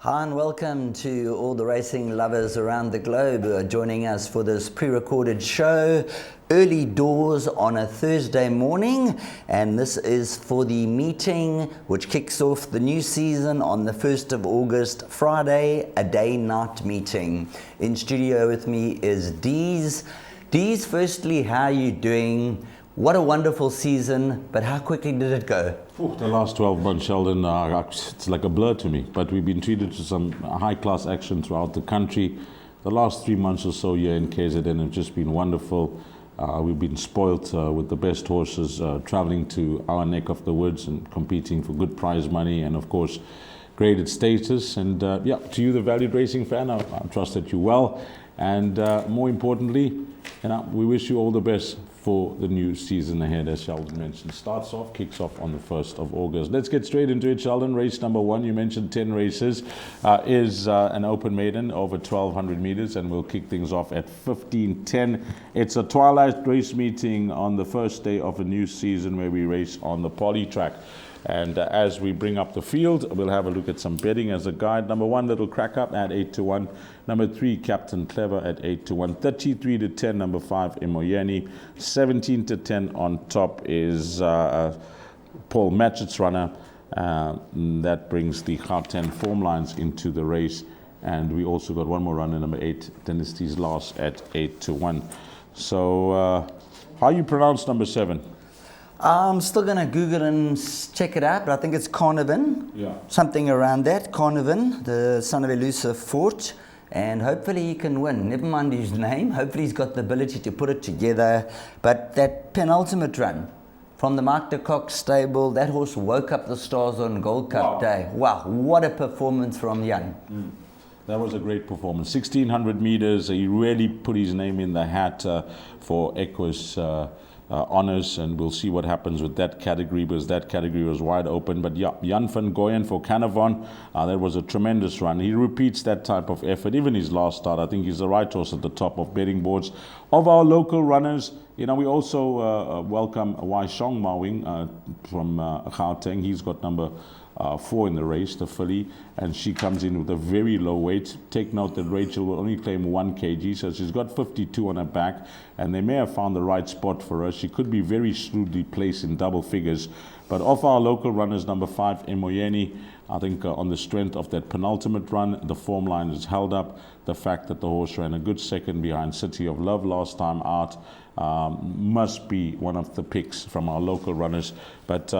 Hi and welcome to all the racing lovers around the globe who are joining us for this pre-recorded show, early doors on a Thursday morning, and this is for the meeting which kicks off the new season on the 1st of August, Friday, a day-night meeting. In studio with me is Dees. Dees, firstly, how are you doing? What a wonderful season, but how quickly did it go? The last 12 months, Sheldon, it's like a blur to me, but we've been treated to some high-class action throughout the country. The last 3 months or so here in KZN have just been wonderful. We've been spoilt with the best horses traveling to our neck of the woods and competing for good prize money and, of course, graded status. And to you, the valued racing fan, I trust that you're well. And more importantly, we wish you all the best for the new season ahead, as Sheldon mentioned. Kicks off on the 1st of August. Let's get straight into it, Sheldon. Race number 1, you mentioned 10 races, is an open maiden over 1,200 meters, and we'll kick things off at 15:10. It's a twilight race meeting on the first day of a new season where we race on the poly track. And as we bring up the field, we'll have a look at some betting as a guide. Number 1, Little Crack Up at 8-1. Number 3, Captain Clever at 8-1. 33-10, number 5, Emoyeni. 17-10 on top is Paul Matchett's runner. That brings the Gauteng form lines into the race. And we also got one more runner, number 8, Dynasty's Last at 8-1. So how you pronounce number 7? I'm still going to Google and check it out, but I think it's Carnarvon. Yeah. Something around that. Carnarvon, the son of Elusive Fort. And hopefully he can win. Never mind his name. Hopefully he's got the ability to put it together. But that penultimate run from the Mark de Kock stable, that horse woke up the stars on Gold Cup Day. Wow, what a performance from Jan. That was a great performance. 1,600 meters. He really put his name in the hat for Equus honors, and we'll see what happens with that category, because that category was wide open. But yeah, Jan van Goyen for Carnarvon, that was a tremendous run. He repeats that type of effort. Even his last start, I think he's the right horse at the top of betting boards. Of our local runners, we also welcome Wai Shong Mawing from Gauteng. He's got number 4 in the race, the filly, and she comes in with a very low weight. Take note that Rachel will only claim 1 kg, so she's got 52 on her back, and they may have found the right spot for her. She could be very shrewdly placed in double figures. But of our local runners, number 5, Emoyeni, I think on the strength of that penultimate run, the form line is held up. The fact that the horse ran a good second behind City of Love last time out must be one of the picks from our local runners. But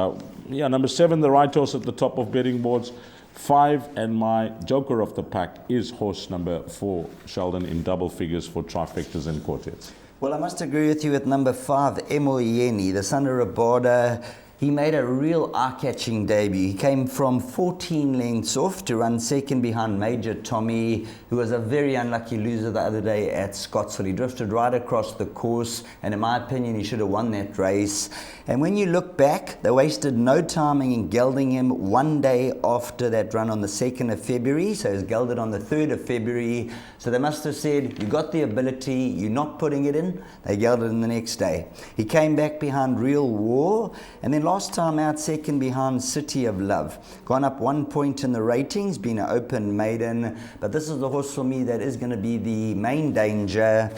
number 7, the right horse at the top of betting boards. 5, and my joker of the pack is horse number 4, Sheldon, in double figures for trifectas and quartets. Well, I must agree with you with number 5, Emoyeni, the son of Rabada. He made a real eye-catching debut. He came from 14 lengths off to run second behind Major Tommy, who was a very unlucky loser the other day at Scottsville. He drifted right across the course, and in my opinion, he should have won that race. And when you look back, they wasted no time in gelding him one day after that run on the 2nd of February. So he was gelded on the 3rd of February. So they must have said, you got the ability, you're not putting it in. They gelded him the next day. He came back behind Real War, and then last time out, second behind City of Love. Gone up 1 point in the ratings, been an open maiden. But this is the horse for me that is going to be the main danger.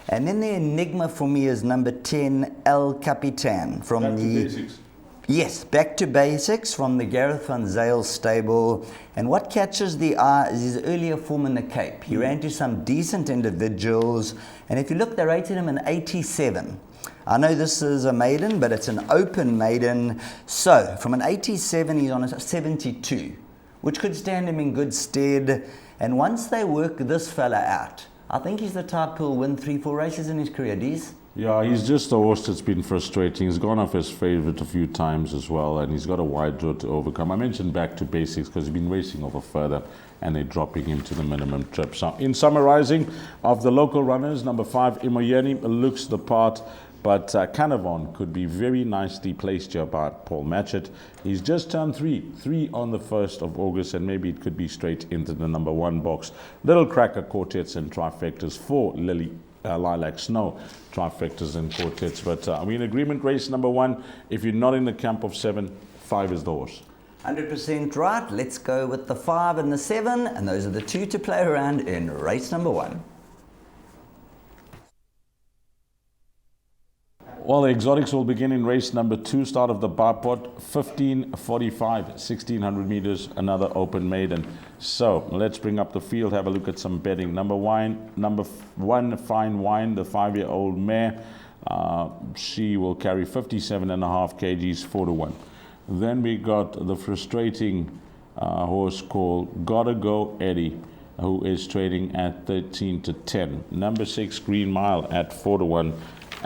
And then the enigma for me is number 10, El Capitan. From Back to the basics. Yes, back to basics from the Gareth van Zyl stable. And what catches the eye is his earlier form in the Cape. He ran to some decent individuals. And if you look, they rated him an 87. I know this is a maiden, but it's an open maiden. So from an 87, he's on a 72, which could stand him in good stead. And once they work this fella out, I think he's the type who'll win 3-4 races in his career, Dees. Yeah, he's just a horse that's been frustrating. He's gone off his favourite a few times as well, and he's got a wide road to overcome. I mentioned back to basics because he's been racing over further, and they're dropping him to the minimum trip. So in summarising, of the local runners, number 5, Imoyeni, looks the part, but Carnarvon could be very nicely placed here by Paul Matchett. He's just turned 3 on the 1st of August, and maybe it could be straight into the number 1 box. Little Cracker quartets and trifectas for Lilac Snow, trifectas and quartets. But are we in agreement? Race number 1, if you're not in the camp of 7, 5 is the horse. 100% right. Let's go with the 5 and the 7, and those are the 2 to play around in race number 1. Well, the exotics will begin in race number 2, start of the bar pot, 15:45, 1600 meters, another open maiden. So let's bring up the field, have a look at some betting. Number one, Fine Wine, the 5-year-old mare. She will carry 57.5 kgs, 4-1. Then we got the frustrating horse called Gotta Go Eddie, who is trading at 13-10. Number 6, Green Mile at 4-1.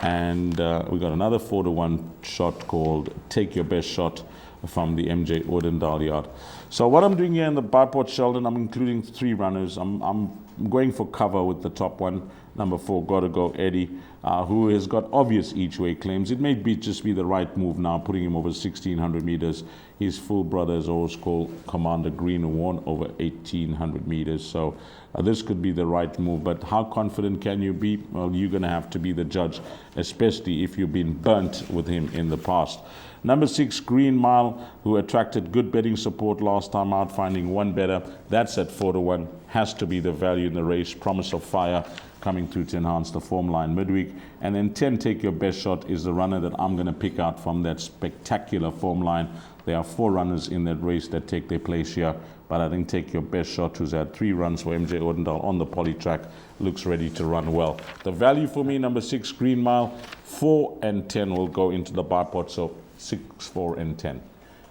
And we got another 4-1 shot called Take Your Best Shot from the MJ Ordendale yard. So what I'm doing here in the Byport Sheldon, I'm including 3 runners. I'm going for cover with the top one, number 4, Gotta Go Eddie, who has got obvious each-way claims. It may just be the right move now, putting him over 1,600 meters. His full brother is also called Commander Green, who won over 1,800 meters. So this could be the right move. But how confident can you be? Well, you're going to have to be the judge, especially if you've been burnt with him in the past. Number 6, Green Mile, who attracted good betting support last time out, finding one better. That's at 4-1. Has to be the value in the race. Promise of Fire coming through to enhance the form line midweek. And then 10, Take Your Best Shot, is the runner that I'm going to pick out from that spectacular form line. There are 4 runners in that race that take their place here. But I think Take Your Best Shot, who's had 3 runs for MJ Ordendale on the poly track, looks ready to run well. The value for me, number 6, Green Mile, 4 and 10 will go into the bar pot. So 6, 4 and 10.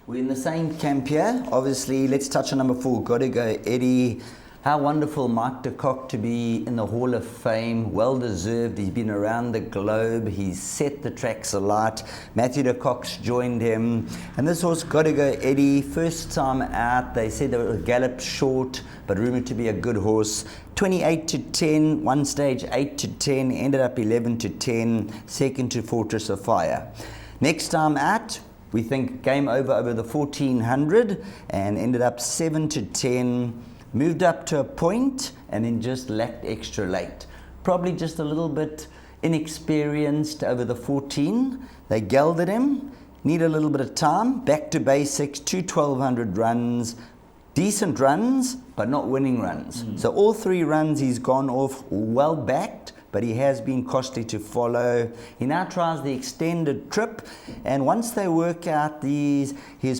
We're in the same camp here. Obviously, let's touch on number 4, Gotta Go Eddie. How wonderful Mike de Kock to be in the Hall of Fame. Well deserved. He's been around the globe. He's set the tracks alight. Matthew de Kock's joined him. And this horse, Gotta Go Eddie, first time out. They said they were galloped short, but rumoured to be a good horse. 28-10, one stage 8-10, ended up 11-10, second to Fortress of Fire. Next time out, we think game over the 1400, and ended up 7-10. Moved up to a point and then just lacked extra late. Probably just a little bit inexperienced over the 14. They gelded him, need a little bit of time, back to basics, 2 1200 runs, decent runs, but not winning runs. So all 3 runs he's gone off well backed, but he has been costly to follow. He now tries the extended trip, and once they work out his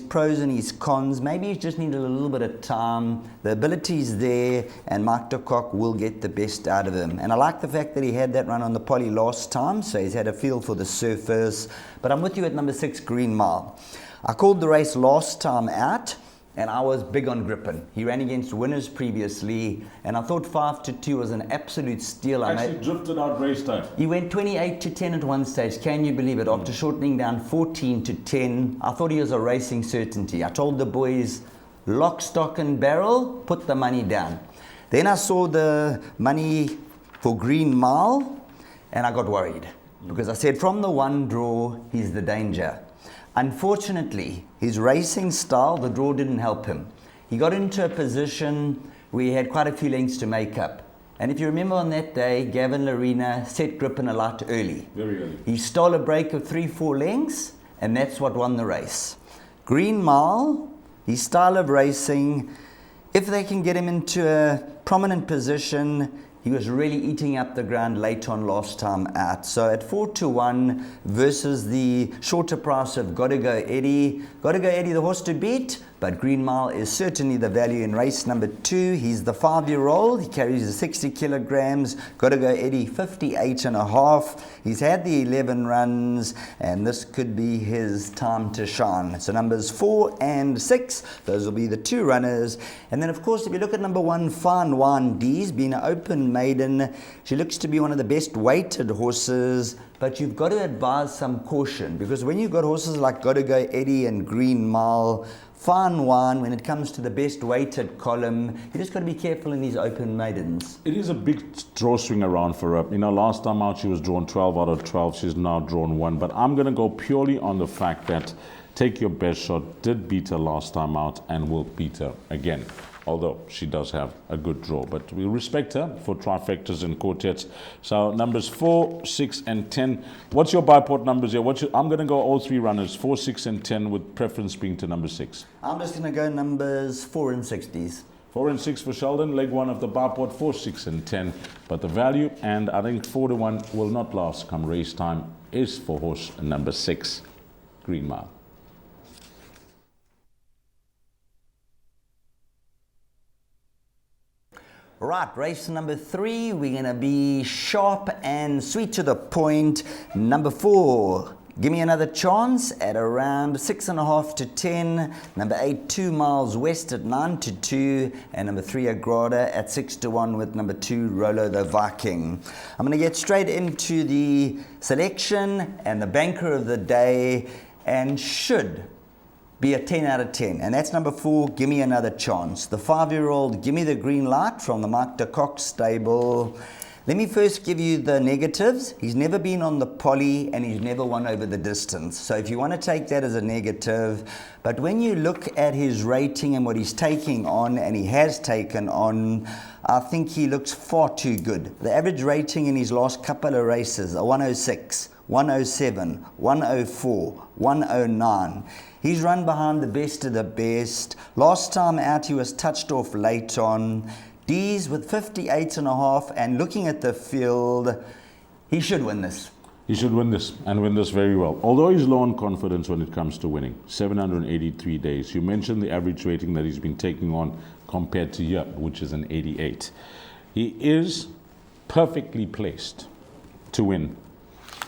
pros and his cons, maybe he just needed a little bit of time. The ability's there, and Mike de Kock will get the best out of him. And I like the fact that he had that run on the poly last time, so he's had a feel for the surface. But I'm with you at number 6, Green Mile. I called the race last time out, and I was big on Grippin. He ran against winners previously, and I thought 5-2 was an absolute steal. Actually drifted out race time. He went 28-10 at one stage. Can you believe it? After shortening down 14-10, I thought he was a racing certainty. I told the boys, lock, stock, and barrel, put the money down. Then I saw the money for Green Mile, and I got worried because I said from the 1 draw, he's the danger. Unfortunately, his racing style, the draw didn't help him. He got into a position where he had quite a few lengths to make up. And if you remember on that day, Gavin Larena set Grippin a lot early. Very early. He stole a break of 3-4 lengths, and that's what won the race. Green Mile, his style of racing, if they can get him into a prominent position, he was really eating up the ground late on last time out. So at 4-1 versus the shorter price of Gotta Go Eddie. Gotta Go Eddie, the horse to beat, but Green Mile is certainly the value in race number 2. He's the 5-year-old. He carries the 60 kilograms. Gotta Go Eddie, 58.5. He's had the 11 runs, and this could be his time to shine. So numbers 4 and 6, those will be the 2 runners. And then, of course, if you look at number 1, Fine Wine D's, being an open maiden, she looks to be one of the best weighted horses. But you've got to advise some caution, because when you've got horses like Gotta Go Eddie and Green Mile, Fine Wine, when it comes to the best weighted column, you just got to be careful in these open maidens. It is a big draw swing around for her. You know, last time out she was drawn 12 out of 12. She's now drawn 1. But I'm going to go purely on the fact that Take Your Best Shot did beat her last time out and will beat her again. although she does have a good draw. But we respect her for trifectas and quartets. So numbers 4, 6, and 10. What's your biport numbers here? I'm going to go all three runners, 4, 6, and 10, with preference being to number 6. I'm just going to go numbers 4 and 60s. 4 and 6 for Sheldon, leg 1 of the biport, 4, 6, and 10. But the value, and I think 4 to 1 will not last come race time, is for horse number 6, Green Mile. Right, race number 3, we're going to be sharp and sweet to the point. Number 4, Give Me Another Chance at around 6.5 to 10. Number 8, 2 Miles West at 9 to 2. And number 3, Agrada at 6 to 1 with number 2, Rolo the Viking. I'm going to get straight into the selection and the banker of the day, and should be a 10 out of 10. And that's number 4, Give Me Another Chance. The 5-year-old Give Me the Green Light from the Mike de Kock stable. Let me first give you the negatives. He's never been on the poly and he's never won over the distance. So if you want to take that as a negative, but when you look at his rating and what he's taking on, and he has taken on, I think he looks far too good. The average rating in his last couple of races are 106, 107, 104, 109. He's run behind the best of the best. Last time out he was touched off late on. D's with 58.5, and looking at the field, he should win this. He should win this, and win this very well. Although he's low on confidence when it comes to winning, 783 days. You mentioned the average rating that he's been taking on compared to here, which is an 88. He is perfectly placed to win.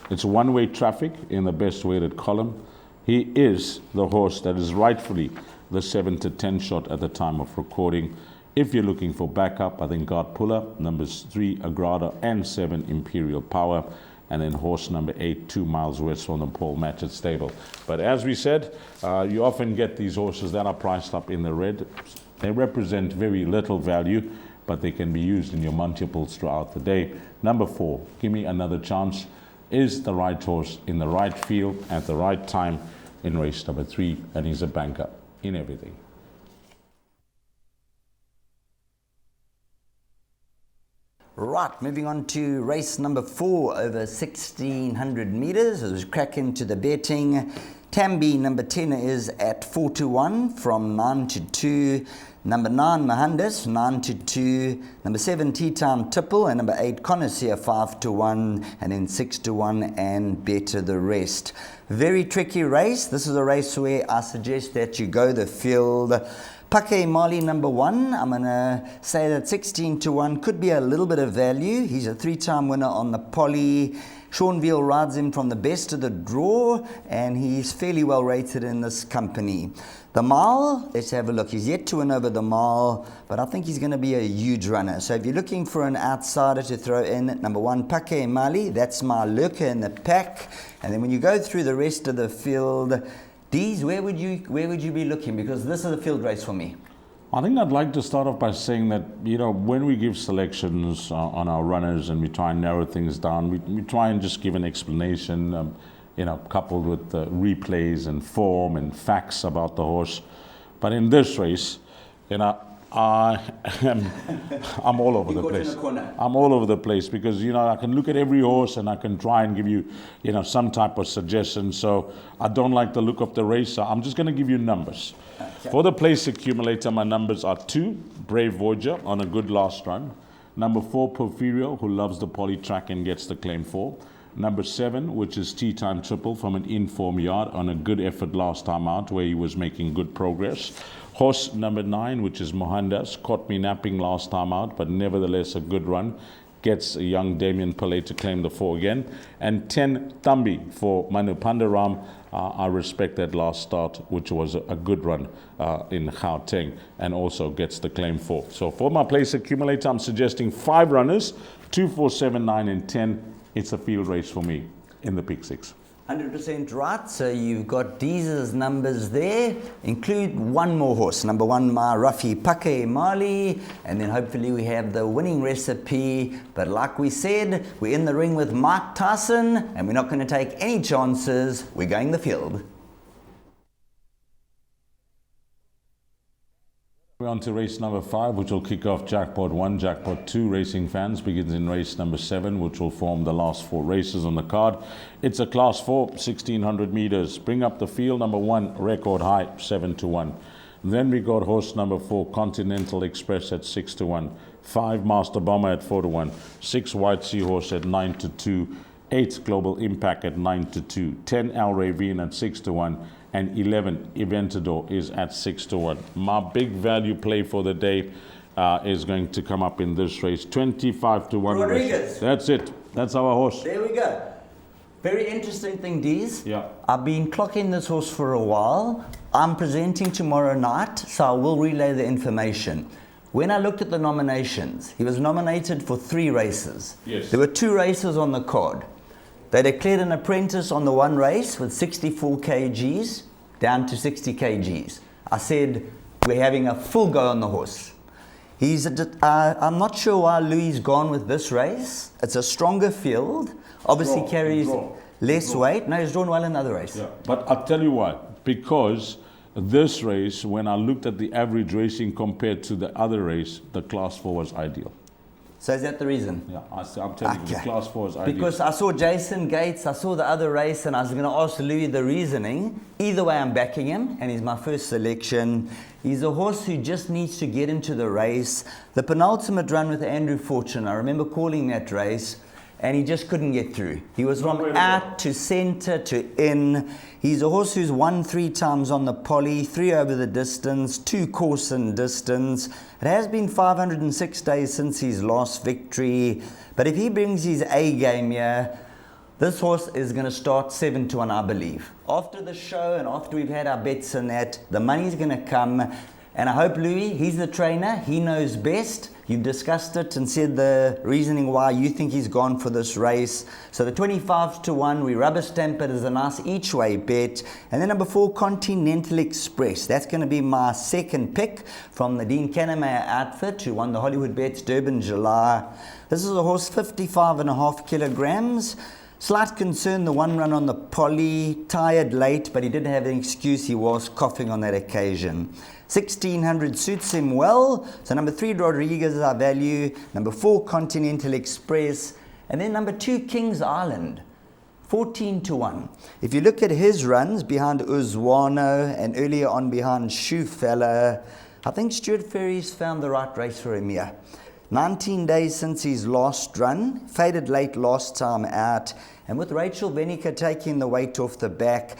It's one-way traffic in the best weighted column. He is the horse that is rightfully the 7 to 10 shot at the time of recording. If you're looking for backup, I think Guard Puller, numbers 3, Agrada, and 7, Imperial Power, and then horse number 8, 2 Miles West from the Paul Matchett stable. But as we said, you often get these horses that are priced up in the red. They represent very little value, but they can be used in your multiples throughout the day. Number 4, Give Me Another Chance, is the right horse in the right field at the right time in race number 3, and he's a banker in everything. Right, moving on to race number 4 over 1,600 meters. As we crack into the betting, Tambi number 10 is at 4 to 1 from 9 to 2. Number 9, Mahandis, 9 to 2. Number 7, T-Town Tipple, and number 8, Connoisseur, 5 to 1, and then 6 to 1, and better the rest. Very tricky race. This is a race where I suggest that you go the field. Pake Mali number 1, I'm going to say that 16 to 1 could be a little bit of value. He's a 3-time winner on the poly. Sean Veal rides him from the best of the draw, and he's fairly well rated in this company. The mile, let's have a look. He's yet to win over the mile, but I think he's going to be a huge runner. So if you're looking for an outsider to throw in, number 1, Pake Mali, that's my lurker in the pack. And then when you go through the rest of the field, D's, where would you be looking? Because this is a field race for me. I think I'd like to start off by saying that, when we give selections on our runners and we try and narrow things down, we try and just give an explanation, coupled with replays and form and facts about the horse. But in this race, I'm all over the place. I'm all over the place because, I can look at every horse and I can try and give you, some type of suggestion. So I don't like the look of the race. So I'm just going to give you numbers. Okay. For the place accumulator, my numbers are 2, Brave Voyager on a good last run. Number 4, Porfirio, who loves the poly track and gets the claim 4. Number 7, which is T-Time Triple from an in-form yard on a good effort last time out where he was making good progress. Horse number 9, which is Mohandas, caught me napping last time out, but nevertheless a good run. Gets a young Damien Pillay to claim the 4 again. And 10, Tambi for Manu Pandaram. I respect that last start, which was a good run in Gauteng, and also gets the claim 4. So for my place accumulator, I'm suggesting 5 runners, 2, 4, 7, 9, and 10. It's a field race for me in the pick 6. 100% right. So you've got Deez's numbers there. Include one more horse. Number 1, my Rafi Pake Mali. And then hopefully we have the winning recipe. But like we said, we're in the ring with Mike Tyson, and we're not going to take any chances. We're going the field. on to race number 5, which will kick off Jackpot 1. Jackpot 2, Racing Fans, begins in race number 7, which will form the last 4 races on the card. It's a Class 4, 1600 meters. Bring up the field. Number 1, Record High, 7-1. Then we got horse number 4, Continental Express at 6-1. 5, Master Bomber at 4-1. 6, White Seahorse at 9-2. 8, Global Impact at 9-2. 10, El Ravine at 6-1. And 11, Eventador is at 6-1. My big value play for the day is going to come up in this race, 25-1. Rodriguez. That's it. That's our horse. There we go. Very interesting thing, Dees. Yeah. I've been clocking this horse for a while. I'm presenting tomorrow night, so I will relay the information. When I looked at the nominations, he was nominated for 3 races. Yes. There were 2 races on the card. They declared an apprentice on the 1 race with 64 kgs down to 60 kgs. I said, we're having a full go on the horse. I'm not sure why Louis' gone with this race. It's a stronger field. Obviously carries less weight. No, he's drawn well in the other race. Yeah. But I'll tell you why. Because this race, when I looked at the average racing compared to the other race, the Class 4 was ideal. So is that the reason? Yeah, I'm telling you, the Class 4 is ideal. Because I saw Jason Gates, I saw the other race, and I was going to ask Louis the reasoning. Either way, I'm backing him, and he's my first selection. He's a horse who just needs to get into the race. The penultimate run with Andrew Fortune, I remember calling that race, and he just couldn't get through. He was from out to centre to in. He's a horse who's won 3 times on the poly, 3 over the distance, 2 course and distance. It has been 506 days since his last victory. But if he brings his A game here, this horse is going to start 7-1, I believe. After the show and after we've had our bets on that, the money's going to come. And I hope Louis, he's the trainer, he knows best. You've discussed it and said the reasoning why you think he's gone for this race. So the 25-1, we rubber stamp it as a nice each way bet. And then number 4, Continental Express. That's going to be my second pick from the Dean Cannemeyer outfit, who won the Hollywoodbets Durbanville July. This is a horse 55.5 kilograms. Slight concern, the 1 run on the poly, tired late, but he did have an excuse, he was coughing on that occasion. 1600 suits him well. So number 3, Rodriguez is our value. Number 4, Continental Express. And then number 2, Kings Island, 14-1. If you look at his runs behind Uzwano and earlier on behind Shoefella, I think Stuart Ferry's found the right race for him here. 19 days since his last run, faded late last time out, and with Rachel Venica taking the weight off the back,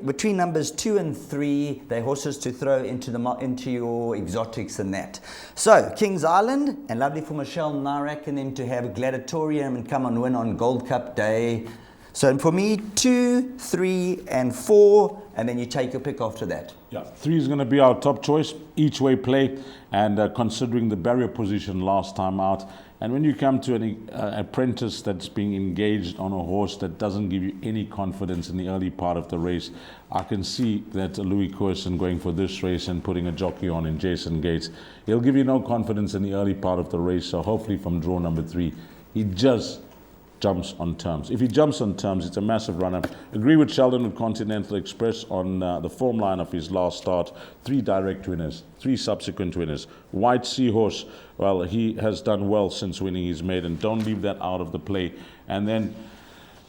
between numbers 2 and 3, they're horses to throw into your exotics and that. So, Kings Island, and lovely for Michelle Narak and them to have a gladiatorium and come and win on Gold Cup Day. So for me, 2, 3, and 4, and then you take your pick after that. Yeah, 3 is going to be our top choice, each way play, and considering the barrier position last time out. And when you come to an apprentice that's being engaged on a horse that doesn't give you any confidence in the early part of the race, I can see that Louis Courson going for this race and putting a jockey on in Jason Gates, he'll give you no confidence in the early part of the race. So hopefully from draw number 3, he just jumps on terms. If he jumps on terms, it's a massive run-up. Agree with Sheldon with Continental Express on the form line of his last start. 3 direct winners, 3 subsequent winners. White Seahorse, well, he has done well since winning his maiden. Don't leave that out of the play. And then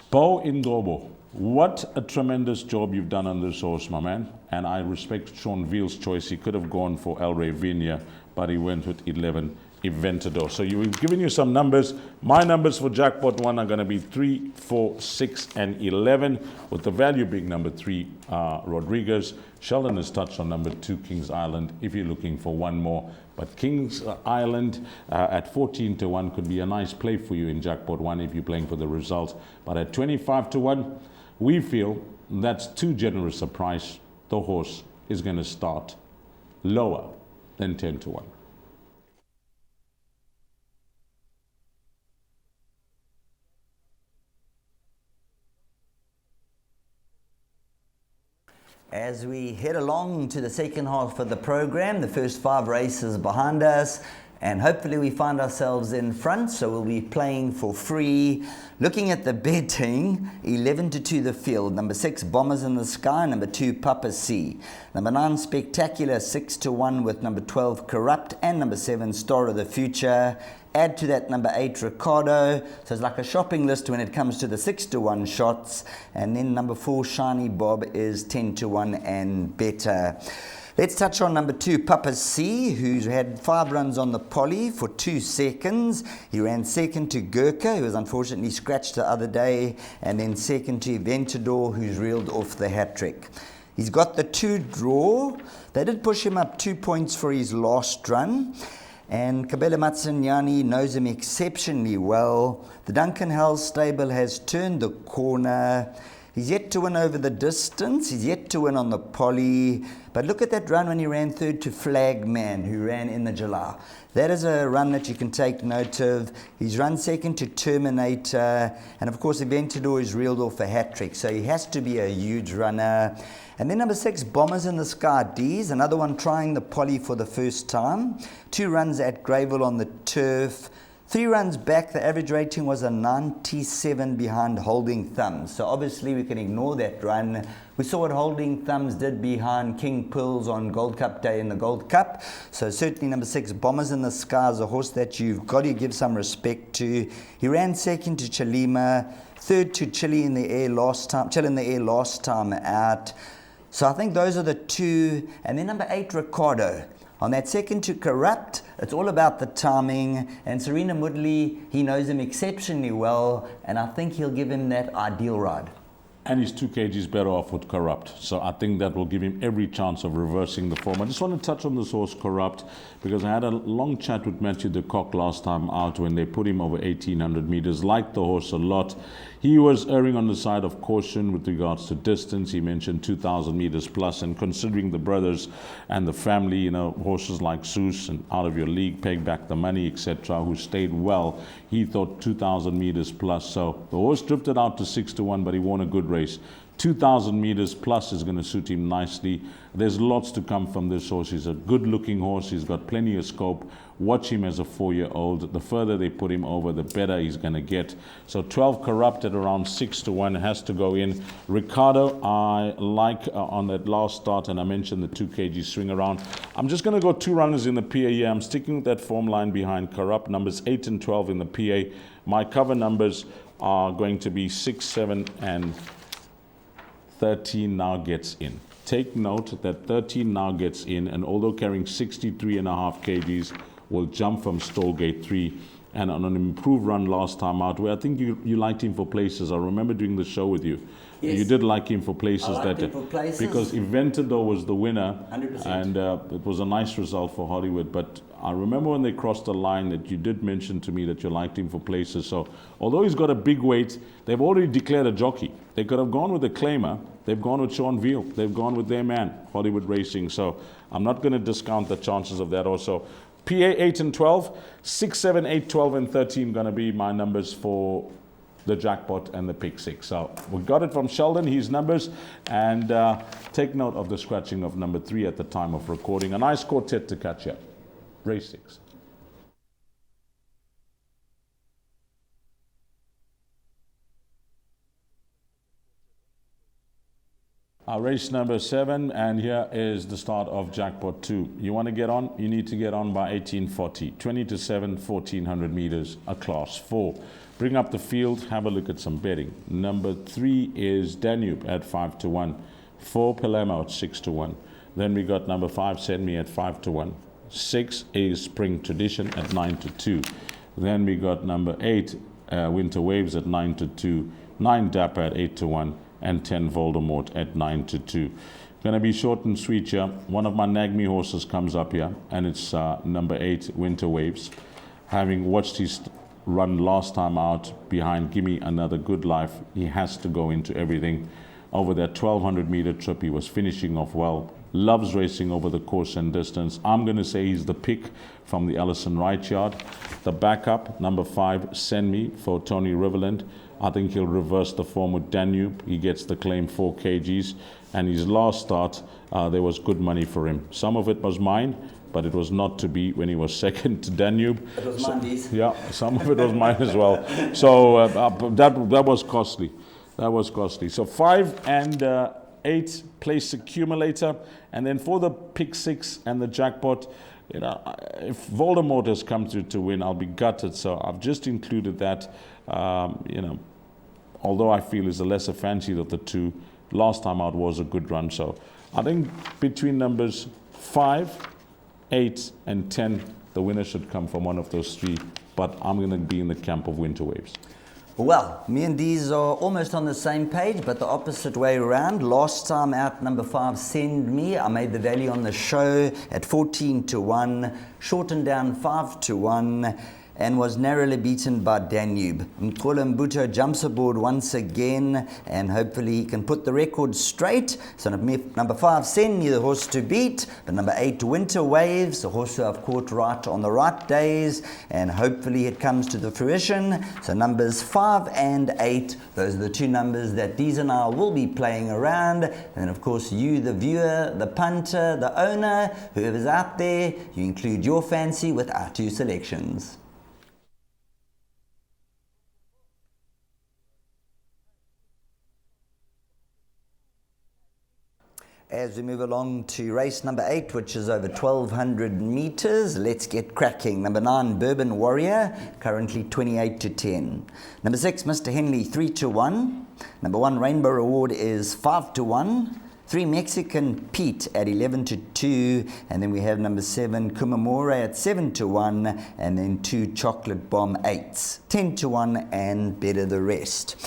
Bo Indobo. What a tremendous job you've done on this horse, my man. And I respect Sean Veal's choice. He could have gone for El Ravinia, but he went with 11. Eventador. So we've given you some numbers. My numbers for Jackpot 1 are going to be 3, 4, 6, and 11, with the value being number 3, Rodriguez. Sheldon has touched on number 2, Kings Island, if you're looking for one more. But Kings Island at 14-1 could be a nice play for you in Jackpot 1 if you're playing for the result. But at 25-1, we feel that's too generous a price. The horse is going to start lower than 10-1. As we head along to the second half of the program, the first 5 races behind us, and hopefully we find ourselves in front, so we'll be playing for free. Looking at the betting, 11-2 the field, number 6 Bombers in the Sky, number 2 Papa C, number 9 Spectacular, 6-1 with number 12 Corrupt, and number 7 Star of the Future. Add to that number 8 Ricardo, so it's like a shopping list when it comes to the 6-1 shots, and then number 4 Shiny Bob is 10-1 and better. Let's touch on number 2, Papa C, who's had 5 runs on the poly for 2 seconds. He ran second to Gurkha, who was unfortunately scratched the other day, and then second to Aventador, who's reeled off the hat-trick. He's got the 2 draw. They did push him up 2 points for his last run, and Kabela Matsanyani knows him exceptionally well. The Duncan Hall stable has turned the corner. He's yet to win over the distance. He's yet to win on the poly. But look at that run when he ran third to Flagman, who ran in the July. That is a run that you can take note of. He's run second to Terminator. And of course, Aventador is reeled off a hat-trick. So he has to be a huge runner. And then number 6, Bombers in the Sky D's. Another one trying the poly for the first time. 2 runs at Greyville on the turf. 3 runs back, the average rating was a 97 behind Holding Thumbs. So obviously we can ignore that run. We saw what Holding Thumbs did behind King Pearls on Gold Cup Day in the Gold Cup. So certainly number 6, Bombers in the Sky, is a horse that you've got to give some respect to. He ran second to Chalima, third to Chill in the Air last time out. So I think those are the 2. And then number 8, Ricardo. On that second to Corrupt, it's all about the timing, and Serena Moodley, he knows him exceptionally well, and I think he'll give him that ideal ride. And he's 2 kgs better off with Corrupt, so I think that will give him every chance of reversing the form. I just want to touch on this horse Corrupt, because I had a long chat with Matthew de Kock last time out when they put him over 1800 meters. Liked the horse a lot. He was erring on the side of caution with regards to distance. He mentioned 2,000 meters plus, and considering the brothers and the family, you know, horses like Seuss and Out of Your League, Peg Back the Money, etc., who stayed well, he thought 2,000 meters plus. So the horse drifted out to 6-1, but he won a good race. 2,000 meters plus is going to suit him nicely. There's lots to come from this horse. He's a good-looking horse. He's got plenty of scope. Watch him as a 4-year-old. The further they put him over, the better he's going to get. So 12 Corrupt at around 6-1 has to go in. Ricardo, I like on that last start, and I mentioned the 2 kg swing around. I'm just going to go 2 runners in the PA here. I'm sticking with that form line behind Corrupt. Numbers 8 and 12 in the PA. My cover numbers are going to be 6, 7, and 13 now gets in. Take note that 13 now gets in, and although carrying 63.5 kgs, will jump from stall gate 3, and on an improved run last time out, where I think you liked him for places. I remember doing the show with you. Yes. You did like him for places that day, because Aventador was the winner, 100%. And it was a nice result for Hollywood. But I remember when they crossed the line that you did mention to me that you liked him for places. So although he's got a big weight, they've already declared a jockey. They could have gone with a claimer. They've gone with Sean Veal. They've gone with their man, Hollywood Racing. So I'm not going to discount the chances of that also. PA 8 and 12, 6, 7, 8, 12, and 13 going to be my numbers for the jackpot and the pick 6. So we got it from Sheldon, his numbers, and take note of the scratching of number 3 at the time of recording. A nice quartet to catch up. Race 6. Race number 7, and here is the start of jackpot 2. You want to get on? You need to get on by 1840. 20-7, 1400 meters, a class 4. Bring up the field, have a look at some betting. Number 3 is Danube at 5-1. 4 Palermo at 6-1. Then we got number 5 Send Me at 5-1. 6 is Spring Tradition at 9-2. Then we got number 8 Winter Waves at 9-2. 9 Dapper at 8-1. And 10 Voldemort at 9-2. Going to be short and sweet here. One of my Nagme horses comes up here, and it's number 8 Winter Waves. Having watched his run last time out behind Gimme Another Good Life, he has to go into everything. Over that 1200 meter trip, he was finishing off well. Loves racing over the course and distance. I'm going to say he's the pick from the Ellison Wright yard. The backup, number 5 Send Me for Tony Riverland. I think he'll reverse the form with Danube. He gets the claim 4 kgs. And his last start, there was good money for him. Some of it was mine, but it was not to be when he was second to Danube. It was mine, these. Yeah, some of it was mine as well. So that was costly. That was costly. So 5 and 8 place accumulator, and then for the pick 6 and the jackpot, if Voldemort has come through to win, I'll be gutted. So I've just included that. Although I feel is the lesser fancied of the two, last time out was a good run. So I think between numbers 5, 8, and 10, the winner should come from one of those three. But I'm going to be in the camp of Winter Waves. Well, me and Deez are almost on the same page, but the opposite way around. Last time out, number 5, Send Me. I made the value on the show at 14 to 1, shortened down 5 to 1, and was narrowly beaten by Danube. Mkolo Mbuto jumps aboard once again, and hopefully he can put the record straight. So number 5, Send Me, the horse to beat, but number 8, Winter Waves, the horse who I've caught right on the right days, and hopefully it comes to the fruition. So numbers 5 and 8, those are the two numbers that Deez and I will be playing around. And of course you, the viewer, the punter, the owner, whoever's out there, you include your fancy with our two selections. As we move along to race number 8, which is over 1,200 meters, let's get cracking. Number 9, Bourbon Warrior, currently 28 to 10. Number 6, Mr. Henley, 3 to 1. Number 1, Rainbow Reward is 5 to 1. 3, Mexican Pete at 11 to 2. And then we have number 7, Kumamore at 7 to 1. And then 2, Chocolate Bomb 8s, 10 to 1, and better the rest.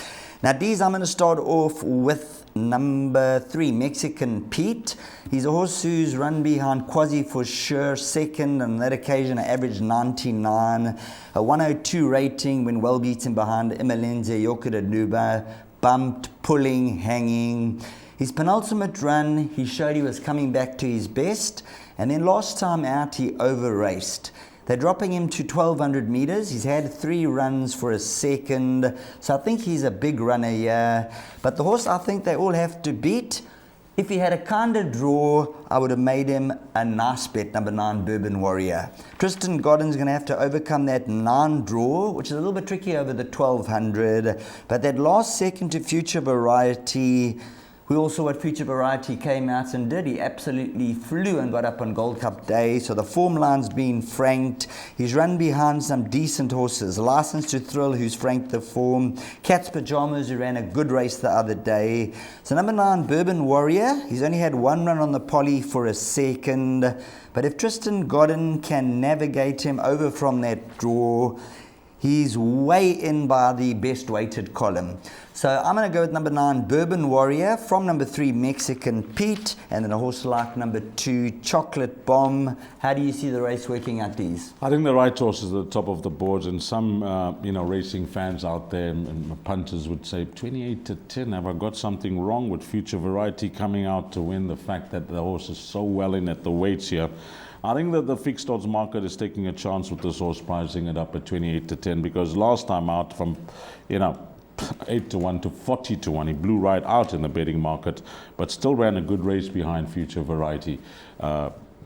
Now, Deez, I'm going to start off with number 3, Mexican Pete. He's a horse who's run behind Quasi for sure, second, and on that occasion I averaged 99, a 102 rating when well beaten behind Imelenze Yokodanuba, bumped, pulling, hanging. His penultimate run, he showed he was coming back to his best, and then last time out he over-raced. They're dropping him to 1,200 meters. He's had 3 runs for a second. So I think he's a big runner here. But the horse, I think they all have to beat. If he had a kinder draw, I would have made him a nice bet, number 9, Bourbon Warrior. Tristan Godden's going to have to overcome that 9 draw, which is a little bit tricky over the 1,200. But that last second to Future Variety, we all saw what Future Variety came out and did. He absolutely flew and got up on Gold Cup Day. So the form line's been franked. He's run behind some decent horses. License to Thrill, who's franked the form. Cat's Pajamas, who ran a good race the other day. So number 9, Bourbon Warrior. He's only had 1 run on the poly for a second. But if Tristan Godden can navigate him over from that draw, he's way in by the best weighted column. So I'm going to go with number 9, Bourbon Warrior, from number 3, Mexican Pete, and then a horse like number 2, Chocolate Bomb. How do you see the race working out, Deez? I think the right horse is at the top of the boards, and some racing fans out there and punters would say 28 to 10. Have I got something wrong with Future Variety coming out to win? The fact that the horse is so well in at the weights here. I think that the fixed odds market is taking a chance with this horse, pricing it up at 28 to 10, because last time out from 8 to 1 to 40 to 1, he blew right out in the betting market, but still ran a good race behind Future Variety.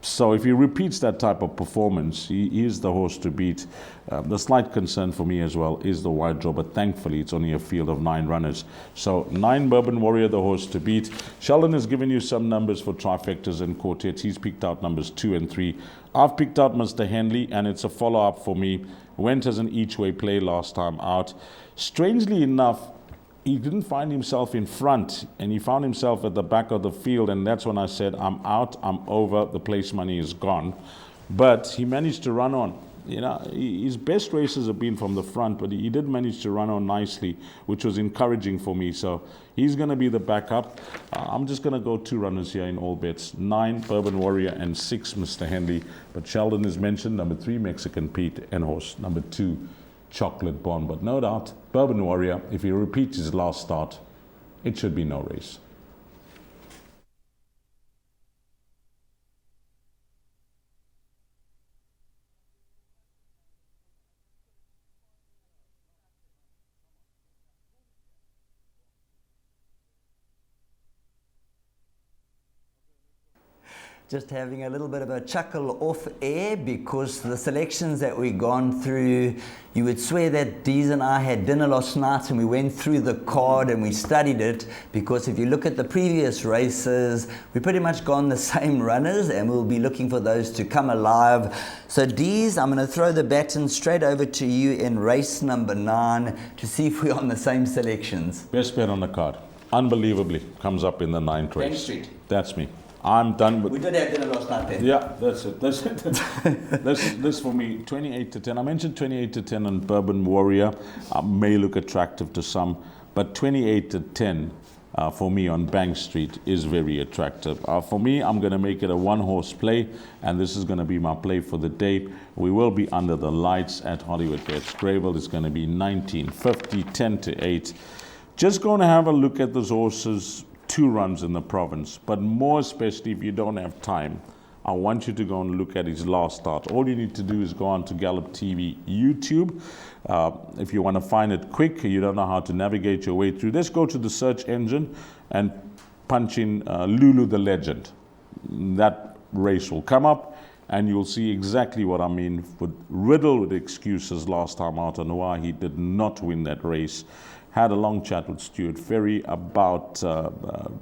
So if he repeats that type of performance, he is the horse to beat. The slight concern for me as well is the wide draw, but thankfully it's only a field of 9 runners. So 9, Bourbon Warrior, the horse to beat. Sheldon has given you some numbers for trifectas and quartets. He's picked out numbers 2 and 3. I've picked out Mr. Henley, and it's a follow-up for me. Went as an each-way play last time out. Strangely enough, he didn't find himself in front, and he found himself at the back of the field, and that's when I said, I'm out, I'm over, the place money is gone. But he managed to run on. His best races have been from the front, but he did manage to run on nicely, which was encouraging for me. So he's going to be the backup. I'm just going to go 2 runners here in all bets. 9, Bourbon Warrior, and 6, Mr. Henley. But Sheldon has mentioned number 3, Mexican Pete, and horse number 2, Chocolate Bomb. But no doubt, Bourbon Warrior, if he repeats his last start, it should be no race. Just having a little bit of a chuckle off air because the selections that we've gone through, you would swear that Deez and I had dinner last night and we went through the card and we studied it, because if you look at the previous races, we pretty much gone the same runners and we'll be looking for those to come alive. So Deez, I'm going to throw the baton straight over to you in race number 9 to see if we're on the same selections. Best bet on the card. Unbelievably, comes up in the 9th race. Bank Street. That's me. I'm done with. We did have dinner last night then. Yeah, that's it. That's it. This for me, 28 to 10. I mentioned 28 to 10 on Bourbon Warrior. May look attractive to some, but 28 to 10 for me on Bank Street is very attractive. For me, I'm going to make it a one-horse play, and this is going to be my play for the day. We will be under the lights at Hollywoodbets Greyville. It's going to be 1950, 10 to 8. Just going to have a look at those horses. 2 runs in the province, but more especially if you don't have time, I want you to go and look at his last start. All you need to do is go on to Gallop TV YouTube. If you want to find it quick, you don't know how to navigate your way through, just go to the search engine and punch in Lulu the Legend. That race will come up and you'll see exactly what I mean, riddled with excuses last time out on why he did not win that race. Had a long chat with Stuart Ferry about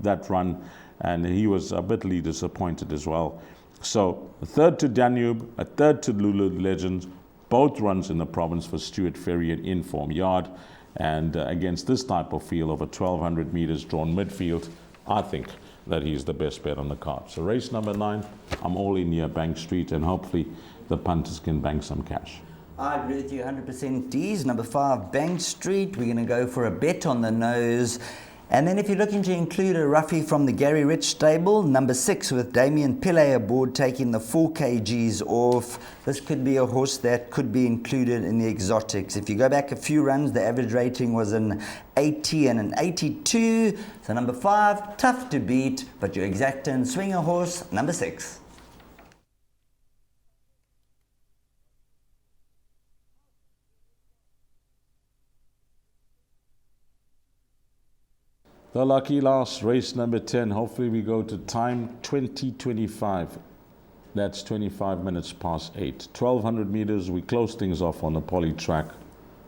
that run, and he was bitterly disappointed as well. So a 3rd to Danube, a 3rd to Lulu Legends, both runs in the province for Stuart Ferry at Inform Yard. And against this type of field over 1,200 meters drawn midfield, I think that he's the best bet on the card. So race number 9, I'm all in near Bank Street, and hopefully the punters can bank some cash. I agree with you 100%. Deez, number 5, Bank Street. We're going to go for a bet on the nose. And then if you're looking to include a roughie from the Gary Rich stable, number 6 with Damien Pillay aboard taking the 4 kgs off. This could be a horse that could be included in the exotics. If you go back a few runs, the average rating was an 80 and an 82. So number 5, tough to beat, but your exacta and swinger horse, number 6. The lucky last, race number 10. Hopefully we go to time 2025. That's 25 minutes past 8. 1,200 meters, we close things off on the poly track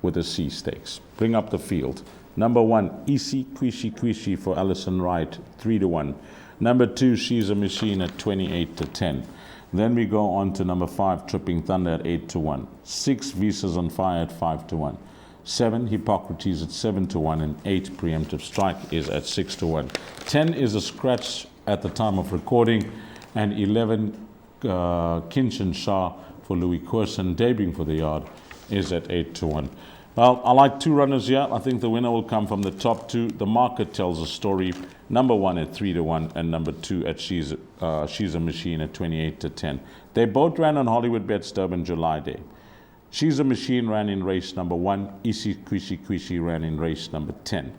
with a C stakes. Bring up the field. Number 1, Easy Quishy Quishy for Alison Wright, 3 to 1. Number 2, She's a Machine at 28 to 10. Then we go on to number 5, Tripping Thunder at 8 to 1. 6, Visas on Fire at 5 to 1. 7, Hippocrates at 7 to 1, and 8, Preemptive Strike is at 6 to 1. 10 is a scratch at the time of recording, and 11, Kinchin Shah for Louis Corson, debuting for the yard, is at 8 to 1. Well, I like 2 runners here. I think the winner will come from the top 2. The market tells a story. Number 1 at 3 to 1, and number 2 at She's a Machine at 28 to 10. They both ran on Hollywoodbets Durbanville July Day. She's a Machine ran in race number 1. Isi Quishy Quishy ran in race number 10.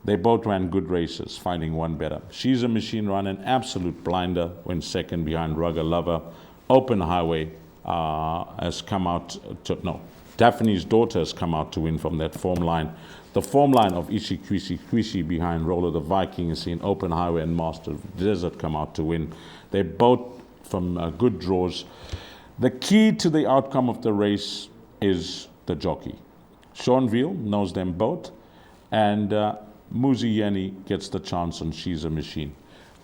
They both ran good races, finding one better. She's a Machine ran an absolute blinder, went second behind Rugger Lover. Open Highway has come out to, no, Daphne's Daughter has come out to win from that form line. The form line of Isi Quishy Quishy behind Roller the Viking has seen Open Highway and Master of the Desert come out to win. They're both from good draws. The key to the outcome of the race is the jockey. Sean Veal knows them both, and Muzi Yeni gets the chance on She's a Machine.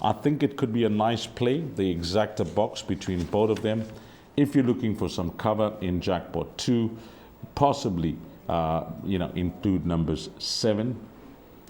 I think it could be a nice play, the exacta box between both of them. If you're looking for some cover in Jackpot 2, possibly include numbers 7,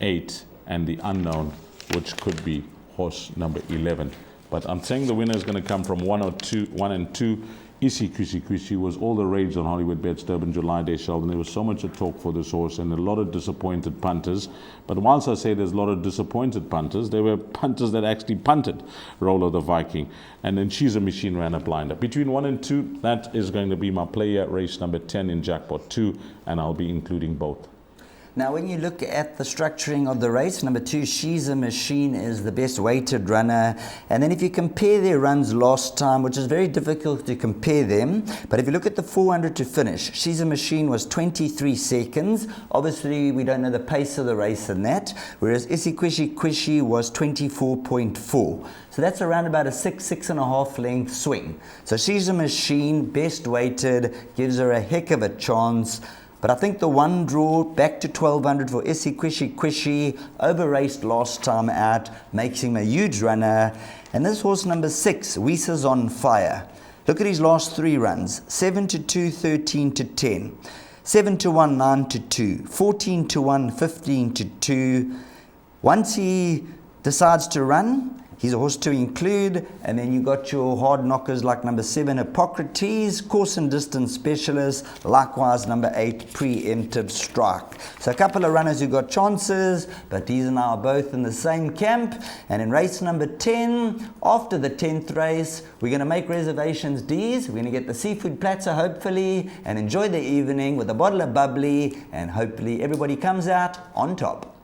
8, and the unknown, which could be horse number 11. But I'm saying the winner is going to come from 1 and 2. Isi Quishy Quishy was all the rage on Hollywoodbets Durbanville July Day, Sheldon. There was so much to talk for this horse and a lot of disappointed punters. But whilst I say there's a lot of disappointed punters, there were punters that actually punted Roller the Viking. And then She's a Machine ran a blinder. Between 1 and 2, that is going to be my player race number 10 in Jackpot 2, and I'll be including both. Now, when you look at the structuring of the race, number 2, She's a Machine is the best weighted runner. And then if you compare their runs last time, which is very difficult to compare them, but if you look at the 400 to finish, She's a Machine was 23 seconds. Obviously, we don't know the pace of the race in that, whereas Isikwishi was 24.4. So that's around about a 6.5 length swing. So She's a Machine, best weighted, gives her a heck of a chance. But I think the one draw back to 1200 for Isikwishi, over-raced last time out, makes him a huge runner. And this horse number 6, Wisa's on Fire. Look at his last 3 runs, 7 to 2, 13 to 10, 7 to 1, 9 to 2, 14 to 1, 15 to 2. Once he decides to run, he's a horse to include, and then you got your hard knockers like number 7, Hippocrates, course and distance specialist, likewise number 8, Preemptive Strike. So a couple of runners who got chances, but these and I are both in the same camp. And in race number 10, after the 10th race, we're going to make reservations D's. We're going to get the seafood platter hopefully, and enjoy the evening with a bottle of bubbly, and hopefully everybody comes out on top.